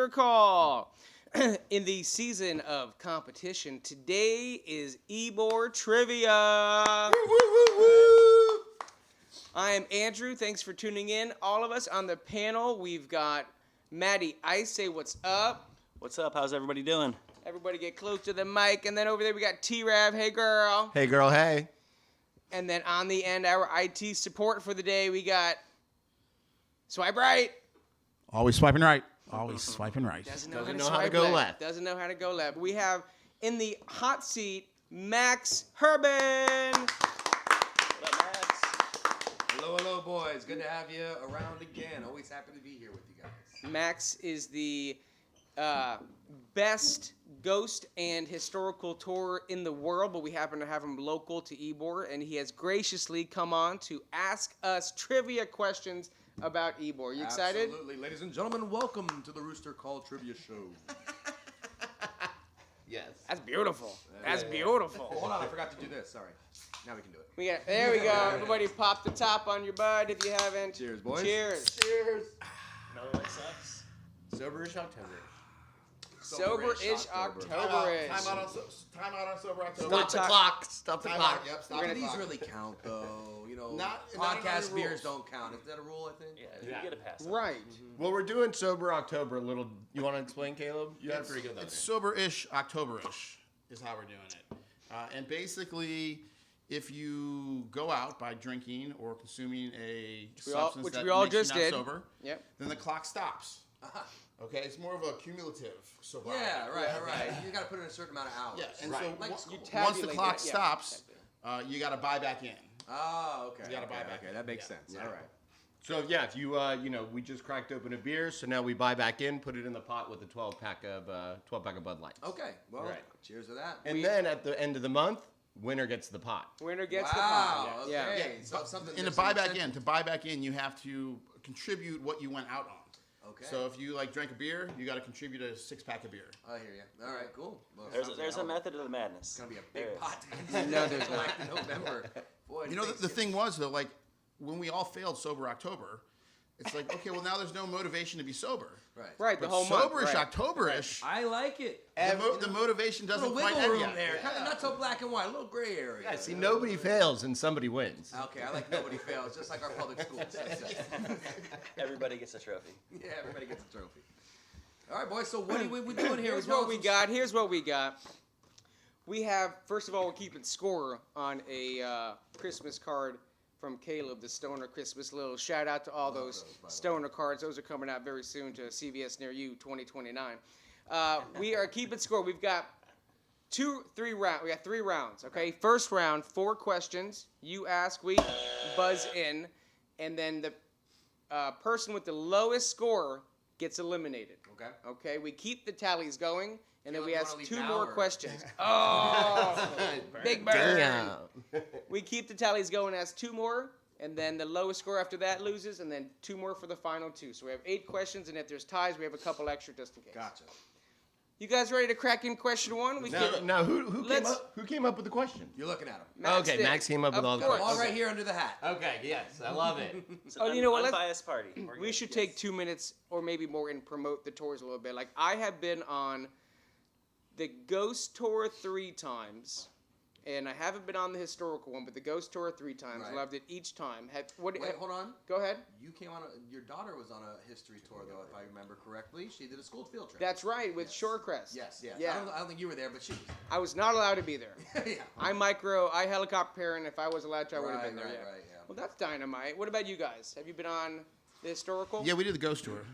Rooster Call. In the season of competition, today is Ybor Trivia. I am Andrew. Thanks for tuning in. All of us on the panel, we've got Maddie Ice. Say what's up. What's up? How's everybody doing? Everybody get close to the mic. And then over there we got T-Rav. Hey, girl. Hey, girl, hey. And then on the end, our IT support for the day, we got Swipe Right. Always swiping right. Always swiping right. Doesn't know how to go left. Doesn't know how to go left. We have in the hot seat, Max Herman. What up, Max? Hello, boys. Good to have you around again. Always happy to be here with you guys. Max is the best ghost and historical tour in the world, but we happen to have him local to Ybor, and he has graciously come on to ask us trivia questions about Ybor. You excited? Absolutely. Ladies and gentlemen, welcome to the Rooster Call Trivia Show. Yes. That's beautiful. That's beautiful. Oh, hold on, I forgot to do this. Sorry. Now we can do it. There we go. Everybody pop the top on your bud if you haven't. Cheers, boys. Cheers. Cheers. Another one sucks. Soberish October. Sober-ish October-ish. Time out on Sober October. Stop the clock. Stop the Time clock. out. Yep, stop Do the these clock. really count, though? You know, Not podcast in the beers rules. don't count. Is that a rule, I think? Yeah, you get a pass. Right. Well, we're doing Sober October a little. You want to explain, Caleb? You had pretty good though. It's sober-ish, October-ish is how we're doing it. And basically, if you go out by drinking or consuming a substance which that we all makes you just not did. sober, Yep. then the clock stops. Uh-huh. Okay, it's more of a cumulative sobriety. Yeah, right. You got to put in a certain amount of hours. Yeah, and right. so Like on- school. once the tabulate clock that, yeah. stops, you got to buy back in. Oh, okay. You gotta buy back. Okay, that makes Yeah. sense. Yeah. All right. So yeah, if you we just cracked open a beer, so now we buy back in, put it in the pot with a 12-pack of Bud Lights. Okay. Well, Right. cheers to that. And then at the end of the month, winner gets the pot. Winner gets Wow. the pot. Okay. Yeah. So something. In a there's some buyback incentive. in, to buy back in, you have to contribute what you went out on. Okay. So if you drank a beer, you got to contribute a 6-pack of beer. I hear you. All right, cool. Well, There's sounds a like method to the madness. It's gonna be a There big is. pot. No, there's not. Like November. Boy, You know, the thing was though, like when we all failed Sober October, it's like, okay, well now there's no motivation to be sober. Right. Right, the But whole month. soberish, Right. Octoberish, I like it. the motivation A doesn't little quite wiggle end room yet. there. Yeah. Kind of not so black and white. A little gray area. Yeah, see, nobody fails and somebody wins. Okay, I like nobody fails, just like our public schools. Everybody gets a trophy. Yeah, everybody gets a trophy. All right, boys. So what are we doing here? Here's what we got. Here's what we got. We have, first of all, we're keeping score on a Christmas card from Caleb, the Stoner Christmas. Little shout out to all those Stoner cards. Those are coming out very soon to CVS near you, 2029. We are keeping score. We've got 3 rounds. We got 3 rounds. Okay. First round, 4 questions. You ask, we buzz in, and then the person with the lowest score gets eliminated. Okay. Okay, we keep the tallies going, and then Feel we like ask you 2 wanna leave more now, or- questions. Oh, big burn. Damn. We keep the tallies going, ask 2 more, and then the lowest score after that loses, and then 2 more for the final 2. So we have 8 questions, and if there's ties, we have a couple extra just in case. Gotcha. You guys ready to crack in question 1? We Now who came up with the question? You're looking at him. Max Okay, did. Max came up with Of all the course. All right here under the hat. Okay, yes, I love it. It's an Oh, you know what, let's- unbiased party. We're We good. should Yes. take 2 minutes or maybe more and promote the tours a little bit. Like, I have been on the Ghost Tour 3 times, and I haven't been on the historical one, but the Ghost Tour 3 times. Right. Loved it each time. Wait, hold on. Go ahead. You came on. Your daughter was on a history tour, though, if I remember correctly. She did a school field trip. That's right, with Yes. Shorecrest. Yes. Yeah. I don't think you were there, but she was. I was not allowed to be there. Yeah. I helicopter parent. If I was allowed to, I would have been there. Right, yeah. yeah. Well, that's dynamite. What about you guys? Have you been on the historical? Yeah, we did the ghost tour.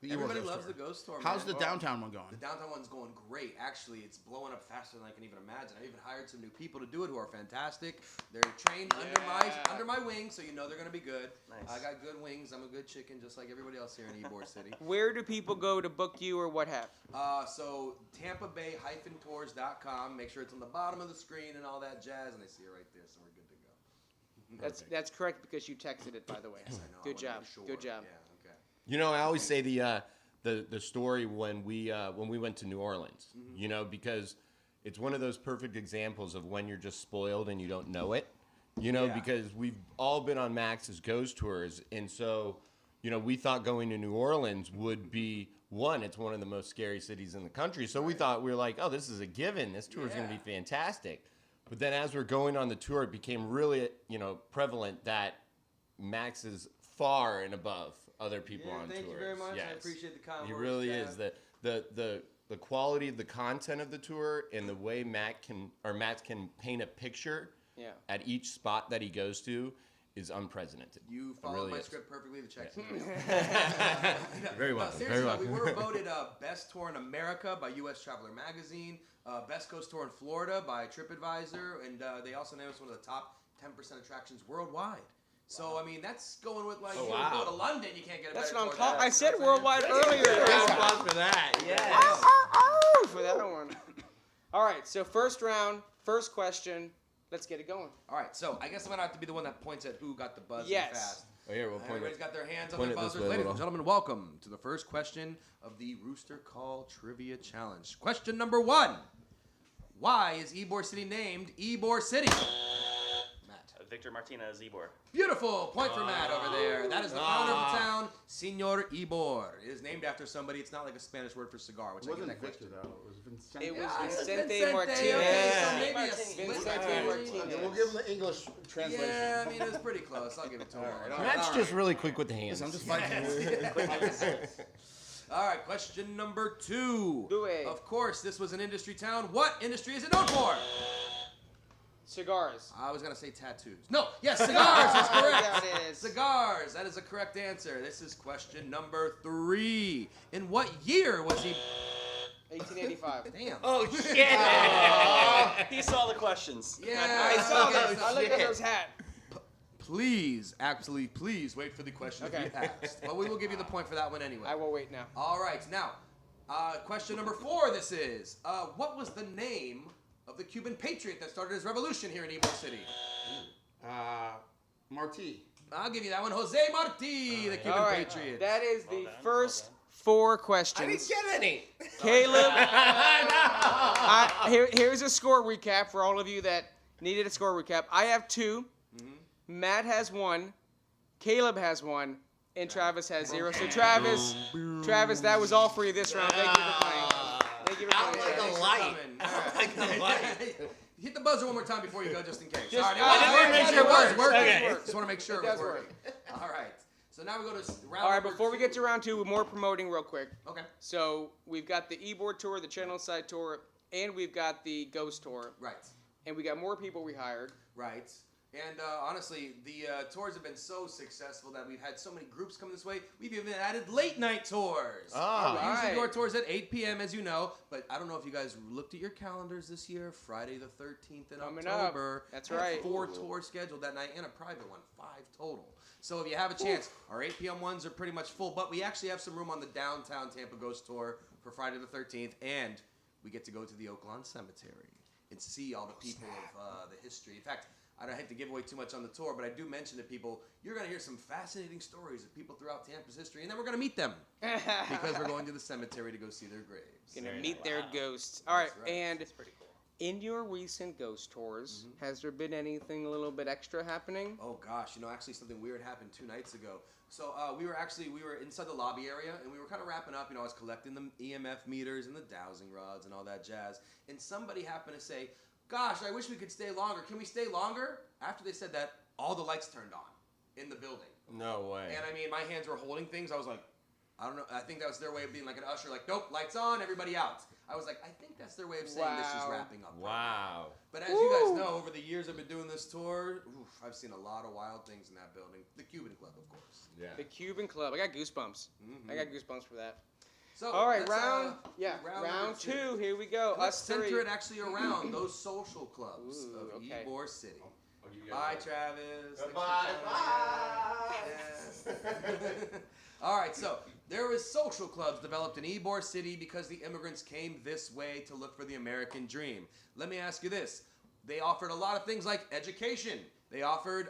The Ybor Everybody ghost loves tour. the ghost tour. How's man. the downtown one going? The downtown one's going great. Actually, it's blowing up faster than I can even imagine. I even hired some new people to do it who are fantastic. They're trained under my wing, so you know they're going to be good. Nice. I got good wings. I'm a good chicken, just like everybody else here in Ybor City. Where do people go to book you or what have? So Tampa Bay-tours.com. Make sure it's on the bottom of the screen and all that jazz, and I see it right there, so we're good to go. That's correct because you texted it, by the way. Yes, I know. I Good wanna job. make sure. Good job. Yeah. Okay. You know, I always say the story when we went to New Orleans. You know, because it's one of those perfect examples of when you're just spoiled and you don't know it. You know, Yeah. because we've all been on Max's ghost tours, and so we thought going to New Orleans would be it's one of the most scary cities in the country. So we were like, oh, this is a given. This tour is going to be fantastic. But then as we're going on the tour, it became really, prevalent that Max is far and above other people on tour. Thank you very much. Yes. I appreciate the kind He words, really Chad. is. The quality of the content of the tour and the way Matt can paint a picture at each spot that he goes to is unprecedented. You followed my script perfectly. The checks. Very well. Seriously, Very well. we were voted best tour in America by U.S. Traveler Magazine, best coast tour in Florida by TripAdvisor, and they also named us one of the top 10% attractions worldwide. So, I mean, that's going with, like, you go to London, you can't get a That's better what I'm tour than talking. I that. said You know what I'm worldwide saying? earlier. Applause for that. Yes. For that one. All right, so first round, first question. Let's get it going. All right, so I guess I'm going to have to be the one that points at who got the buzz Yes. fast. Oh, here, we'll point Everybody's it. got their hands on point their it this buzzers. way a Ladies and little. gentlemen, welcome to the first question of the Rooster Call Trivia Challenge. Question number 1. Why is Ybor City named Ybor City? Matt. Victor Martinez, Ybor. Beautiful. Point for Matt over there. That is the founder of the town, Senor Ybor. It is named after somebody. It's not like a Spanish word for cigar, which It I get wasn't that Victor, question. though. It was Vincent. It was Yeah, it's Vicente Martinez. Okay, so Yeah. maybe a Martinez. split Vicente between- Martinez. Okay, we'll give him the English translation. Yeah, I mean, it was pretty close. I'll give it to him. All right, Matt's all just right. really quick with the hands. I'm just fighting. All right, question number 2. Do it. Of course, this was an industry town. What industry is it known for? Cigars. I was going to say tattoos. No, yes, cigars is correct. That is. Cigars, that is the correct answer. This is question number 3. In what year was he... 1885. Damn. Oh, shit! He saw the questions. Yeah. I saw that. I looked at shit. his hat. Please wait for the question to Okay. be asked. But we will give you the point for that one anyway. I will wait now. All right, now, question number 4 this is. What was the name of the Cuban patriot that started his revolution here in Ybor City? Marti. I'll give you that one. Jose Marti, the Cuban All right. patriot. That is the Well done, first well done. 4 questions. I didn't get any. Caleb, here's a score recap for all of you that needed a score recap. I have 2. Matt has 1. Caleb has 1. And Travis has 0. So Travis, that was all for you this round. Thank you for playing. Thank you for Out playing. like a Thanks for light. coming. Out like a light. Hit the buzzer one more time before you go, just in case. Just- All right, I just wanna make sure it works. working. Okay. Just want to make sure It it was does working. All right. So now we go to round All right, number before we 2. get to round 2, more promoting real quick. Okay. So we've got the Ybor tour, the Channel Side tour, and we've got the Ghost tour. Right. And we got more people we hired. Right. And honestly, the tours have been so successful that we've had so many groups come this way. We've even added late night tours. Ah. We usually do Right. our tours at 8 p.m., as you know. But I don't know if you guys looked at your calendars this year. Friday the 13th in Coming up. October. That's We have right. 4 tours scheduled that night and a private one. 5 total. So if you have a chance, our 8 p.m. ones are pretty much full. But we actually have some room on the downtown Tampa Ghost tour for Friday the 13th. And we get to go to the Oaklawn Cemetery and see all the people of the history. In fact, I don't have to give away too much on the tour, but I do mention to people, you're going to hear some fascinating stories of people throughout Tampa's history, and then we're going to meet them because we're going to the cemetery to go see their graves. Gonna Very meet nice. their Wow. ghosts. All right, That's right. and That's pretty cool. in your recent ghost tours, has there been anything a little bit extra happening? Oh gosh, actually something weird happened 2 nights ago. So we were inside the lobby area, and we were kind of wrapping up. I was collecting the EMF meters and the dowsing rods and all that jazz, and somebody happened to say, "Gosh, I wish we could stay longer. Can we stay longer?" After they said that, all the lights turned on in the building. No way. And I mean, my hands were holding things. I was like, I don't know. I think that was their way of being like an usher, like, nope, lights on, everybody out. I was like, I think that's their way of saying this is Wow. wrapping up. Wow. But as you guys know, over the years I've been doing this tour, I've seen a lot of wild things in that building. The Cuban Club, of course. Yeah. The Cuban Club. I got goosebumps. I got goosebumps for that. So All right, that's, round number round 2. Here we go. Let's Us center 3. it actually around those social clubs Ooh, of okay. Ybor City. you Bye, Travis. Thanks for Bye. coming. Yeah. All right, so there was social clubs developed in Ybor City because the immigrants came this way to look for the American dream. Let me ask you this. They offered a lot of things like education. They offered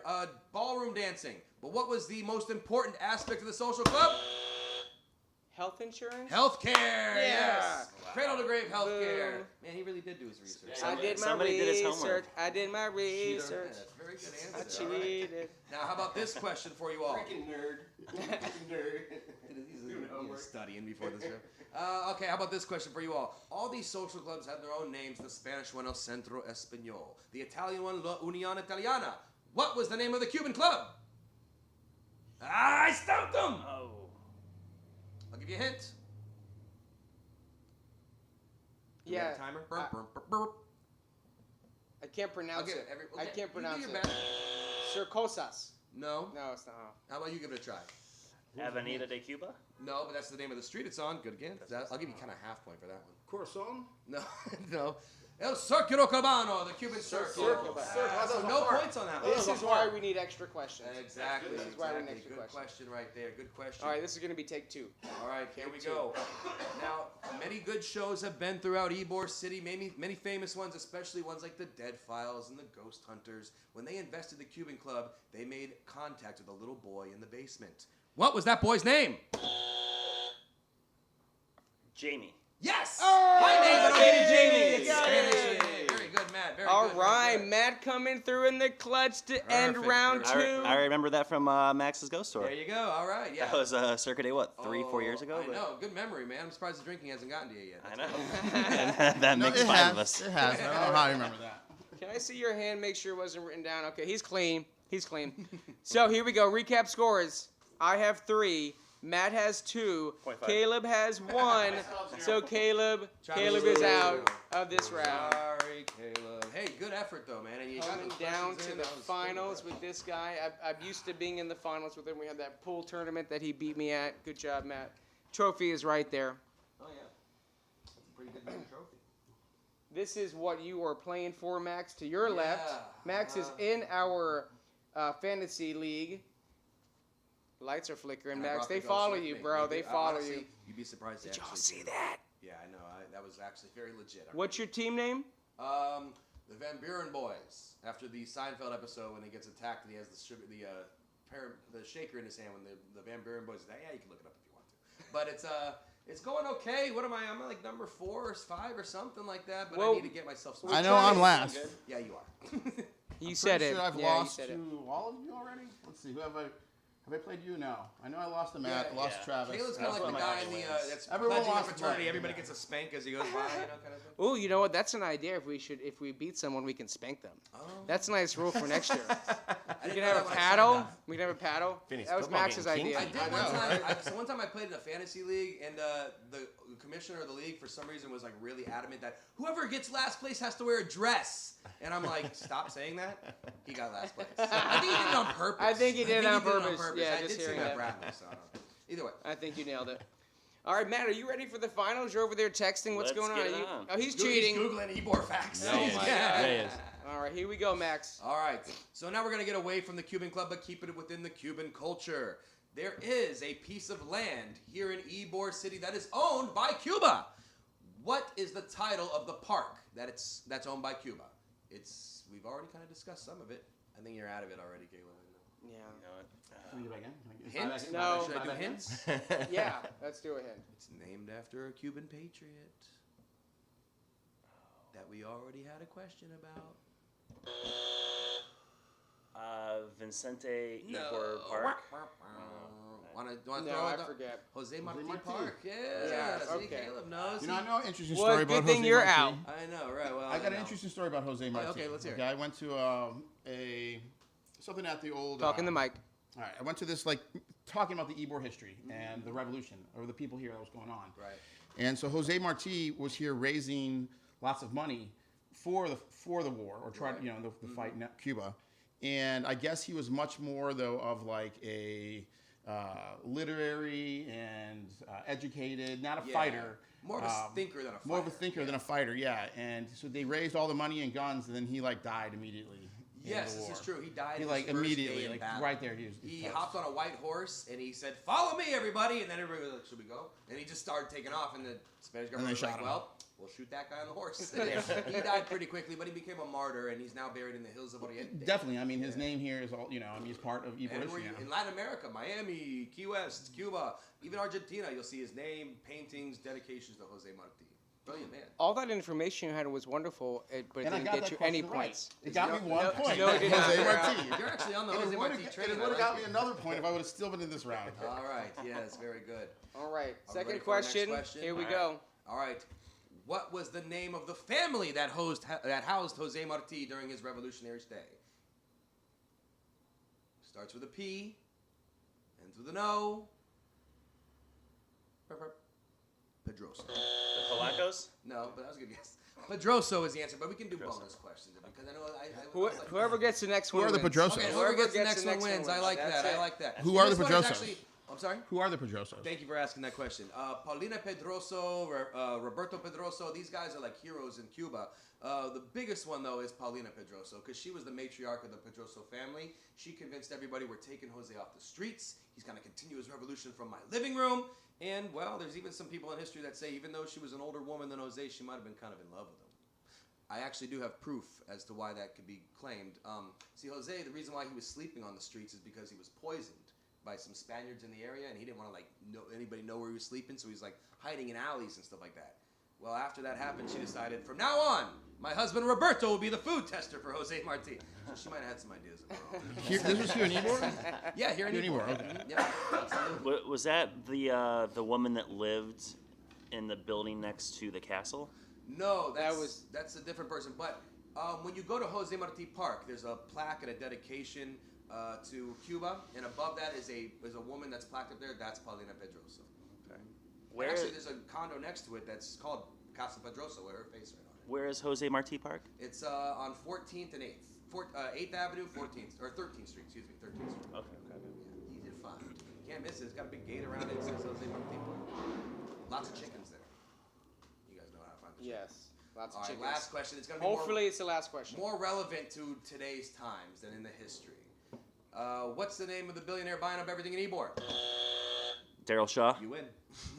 ballroom dancing. But what was the most important aspect of the social club? Health insurance? Healthcare, Yeah. yes. Cradle to Waldegrave Healthcare. Man, he really did do his research. I did my Somebody did his research. homework. I did my Yeah, research. that's a very good I answer. All right. cheated. Now, how about this question for you all? Freaking nerd. Freaking nerd. He's studying before this show. Okay, how about this question for you all? All these social clubs have their own names. The Spanish one, El Centro Español. The Italian one, La Unión Italiana. What was the name of the Cuban club? I stumped them! Oh. I'll give you a hint. Do we Yeah. have a timer? I- Burp, burp, burp, burp. I can't I'll pronounce give it. it. I can't pronounce you do it. your best. Sir Cosas. No. No, it's not. How about you give it a try? Avenida de Cuba? No, but that's the name of the street it's on. Good again. I'll give you kind of half point for that one. Corazon? No, no. El Circulo Cubano, the Cuban circle. Circle. So no points on that one. This is why we need extra questions. Exactly. This is why we need exactly. extra Good questions. question right there. Good question. All right, this is going to be take 2. All right, here we go. Now, many good shows have been throughout Ybor City. Many famous ones, especially ones like the Dead Files and the Ghost Hunters. When they invested the Cuban Club, they made contact with a little boy in the basement. What was that boy's name? Jamie. Yes! Oh, My name's Jamie. Jamie. Got Spanish. it. Very good, Matt. Very All good. right, very good. Matt coming through in the clutch to end Perfect, round perfect. 2. I remember that from Max's Ghost Tour. There you go. All right, yeah. That was Circa Day, what, 3-4 years ago? I know. Good memory, man. I'm surprised the drinking hasn't gotten to you yet. I know. That No, makes it 5 has. of us. It has. I don't know how I remember that. Can I see your hand? Make sure it wasn't written down. Okay, he's clean. He's clean. So here we go. Recap scores. I have 3. Matt has 2. 0.5. Caleb has 1. So Caleb is out of this round. Sorry, Caleb. Hey, good effort though, man. And you got Coming those down questions to in. the That was finals good. with this guy. I'm used to being in the finals with him. We had that pool tournament that he beat me at. Good job, Matt. Trophy is right there. Oh yeah, that's a pretty good name trophy. This is what you are playing for, Max. To your left, Yeah, Max is in our fantasy league. Lights are flickering, And I Max. brought They the ghost follow with you, me. bro. They follow honestly, you. You'd be surprised. Did they y'all actually see do. that? Yeah, I know. That was actually very legit. What's your team name? The Van Buren boys. After the Seinfeld episode when he gets attacked and he has the shaker in his hand when the Van Buren boys. Yeah, you can look it up if you want to. But it's going okay. What am I? I'm like number 4 or 5 or something like that. But Well, I need to get myself. Some I know I'm last. Yeah, you are. You I'm said pretty it. sure I've Yeah, lost you said it. to all of you already. Let's see. Who have I played you? No. I know I lost to Matt. Yeah, lost yeah. to Travis. Caleb's kind of That's like the one of my guy in the wins. that's Everyone pledging a wants to fraternity. play. Everybody Yeah. gets a spank as he goes by, kind of thing. Oh, you know what? That's an idea. If we beat someone, we can spank them. Oh. That's a nice rule for next year. I We didn't can know have that a when I said paddle. that. We can have a paddle. Finney's That was football Max's game idea. I did I one know, time. right? So one time I played in a fantasy league, and the commissioner of the league for some reason was like really adamant that whoever gets last place has to wear a dress. And I'm like, stop saying that. He got last place. I think he did it on purpose. I think he did it on purpose. Yeah, I just did see hearing that that. Bradley. So I don't know. Either way. I think you nailed it. All right, Matt, are you ready for the finals? You're over there texting. What's Let's going on? get it Are you- on. Oh, he's He's cheating. Googling Ybor facts. Yeah, he is. Yeah, he is. All right, here we go, Max. All right, so now we're going to get away from the Cuban Club, but keep it within the Cuban culture. There is a piece of land here in Ybor City that is owned by Cuba. What is the title of the park that's owned by Cuba? We've already kind of discussed some of it. I think you're out of it already, Caleb. Yeah. You know what? Can we get back in? Can I get- Hint? No. Should I do hints? Yeah, let's do a hint. It's named after a Cuban patriot that we already had a question about. Vicente Ybor Park. Want to No, throw I it up? forget. Jose Marti Marti. Park. Yeah. Yeah, See, okay. Caleb knows. You know, I know an interesting Well, story good about thing Jose you're Marti. out. I know, right? Well, I got an know. interesting story about Jose Marti. okay, let's hear it. Okay, I went to something at the old. Talk in the mic. All right, I went to this talking about the Ybor history and the revolution or the people here that was going on. Right. And so Jose Marti was here raising lots of money for the war or Right. the fight in Cuba. And I guess he was much more though of like a literary and educated, not a Yeah. fighter. More of a thinker than a fighter. More of a thinker than a fighter, yeah. And so they raised all the money and guns, and then he died immediately. in Yes, the this war. is true. He died. He his first immediately, day in battle. right there. He was toast. hopped on a white horse and he said, "Follow me, everybody!" And then everybody was like, "Should we go?" And he just started taking off, and the Spanish government was shot like, him. "Well, we'll shoot that guy on the horse." He died pretty quickly, but he became a martyr, and he's now buried in the hills of Oriente. Definitely. I mean, his name here is all. He's part of Ybor And history we're now. in Latin America, Miami, Key West, Cuba, even Argentina, you'll see his name, paintings, dedications to Jose Marti. Brilliant man. All that information you had was wonderful, but it And I didn't got get that you any question right. points. It got me 1 no- point. no, it did not. Jose Marti. You're actually on the And Jose it Marti would train. have I like got me it. another point if I would have still been in this round. All right. Yes, very good. All right, Are we ready second for our next question. question? Here we All go. All right. What was the name of the family that housed Jose Marti during his revolutionary stay? Starts with a P, ends with an O. Pedroso. The Polacos? No, but that was a good guess. Pedroso is the answer, but we can do bonus questions because I know Whoever gets the next Who one are the wins. Pedrosos? Okay, whoever gets the next one wins. I like That's that. it. I like that. Who are the This one is Pedrosos? actually- I'm sorry? Who are the Pedrosos? Thank you for asking that question. Paulina Pedroso, Roberto Pedroso, these guys are like heroes in Cuba. The biggest one, though, is Paulina Pedroso, because she was the matriarch of the Pedroso family. She convinced everybody we're taking Jose off the streets. He's going to continue his revolution from my living room. And, well, there's even some people in history that say even though she was an older woman than Jose, she might have been kind of in love with him. I actually do have proof as to why that could be claimed. See, Jose, the reason why he was sleeping on the streets is because he was poisoned by some Spaniards in the area, and he didn't want to anybody know where he was sleeping, so he's like hiding in alleys and stuff like that. Well, after that happened, she decided from now on, my husband Roberto will be the food tester for Jose Marti. So she might have had some ideas. This was here in Ybor? Yeah, here in Here in Ybor. Ybor, okay. Mhm, yeah, absolutely. Was that the woman that lived in the building next to the castle? No, that's a different person. But when you go to Jose Marti Park, there's a plaque and a dedication to Cuba, and above that is a woman that's plaqued up there. That's Paulina Pedroso. Okay. Where- Actually, there's a condo next to it that's called Casa Pedroso, with her face right on it. Where is Jose Marti Park? It's on 14th and 8th. 8th Avenue, 14th, or 13th Street, excuse me, 13th Street. Okay. Yeah, easy to find. Can't miss it. It's got a big gate around it. It says Jose Marti Park. Lots of chickens there. You guys know how to find the chickens. Yes, lots All of right, chickens. last question. It's going to be Hopefully, it's the last question. more relevant to today's times than in the history. What's the name of the billionaire buying up everything in Ybor? Daryl Shaw? You win.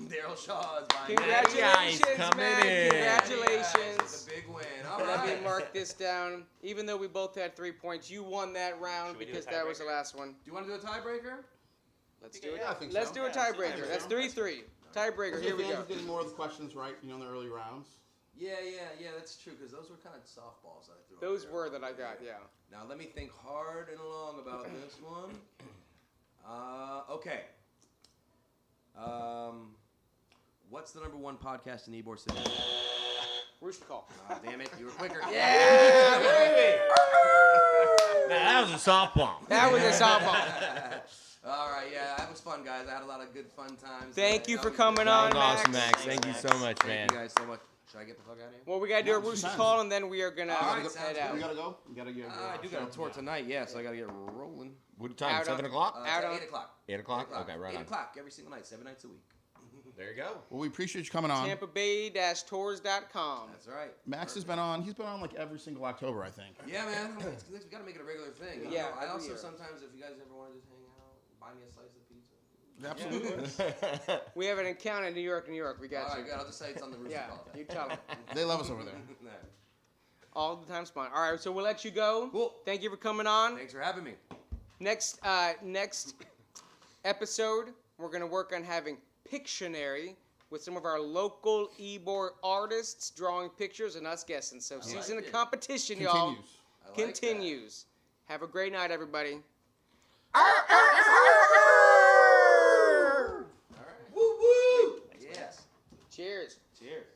Daryl Shaw is buying Congratulations, coming man! in. Congratulations. It's a big win. All Let right. me mark this down. Even though we both had 3 points, you won that round Should we do a because that was the tiebreaker? last one. Do you want to do a tiebreaker? Let's do it. Yeah, I think Let's so. do a Yeah, I think tiebreaker. so. That's 3-3. Tiebreaker. Here we go. Getting more of the questions right, in the early rounds. Yeah, that's true, because those were kind of softballs that I threw. Those up were there. that I got. Yeah. Now let me think hard and long about this one. Okay. What's the #1 podcast in Ybor City? Rooster call. Ah, damn it, you were quicker. Yeah, baby. That was a softball. That was a softball. All right, yeah, that was fun, guys. I had a lot of good fun times. Thank you That for was coming good. on, That was awesome, Max. Max. Thank you so much, man. Thank you guys so much. Should I get the fuck out of here? Well, we gotta do a rooster call, and then we are gonna All right, head sounds out. We gotta go. We gotta get. I do got a tour tonight, yeah, so I got to get rolling. What time? Out on- 7 o'clock? Out It's on- 8 o'clock. 8 o'clock? 8 o'clock. Okay, right 8 on. o'clock every single night, 7 nights a week. There you go. Well, we appreciate you coming on. TampaBay-Tours.com. That's right. Max has been on. He's been on like every single October, I think. Yeah, man. We got to make it a regular thing. You Yeah, know? I every also year. sometimes, if you guys ever want to just hang out, buy me a slice of pizza. Absolutely. We have an account in New York, New York. We got All you. right, good. I'll just say it's on the rooster Yeah, call. you tell them. They love us over there. All the time spawn. All right, so we'll let you go. Cool. Thank you for coming on. Thanks for having me. Next episode, we're gonna work on having Pictionary with some of our local Ybor artists drawing pictures and us guessing. So season of it. competition, y'all, Continues. I like that. continues. Have a great night, everybody. All right. Woo woo. Yes. Cheers. Cheers.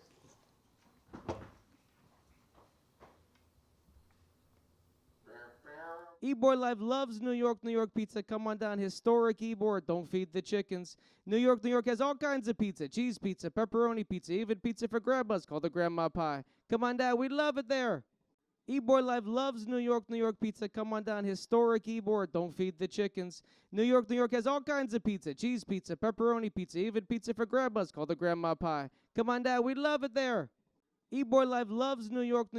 Ybor Live loves New York, New York pizza. Come on down. Historic Ybor. Don't feed the chickens. New York, New York has all kinds of pizza. Cheese pizza, pepperoni pizza, even pizza for grandmas called the grandma pie. Come on down. We love it there. Ybor Live loves New York, New York pizza. Come on down. Historic Ybor. Don't feed the chickens. New York, New York has all kinds of pizza. Cheese pizza, pepperoni pizza, even pizza for grandmas called the grandma pie. Come on down. We love it there. Ybor Live loves New York, New York.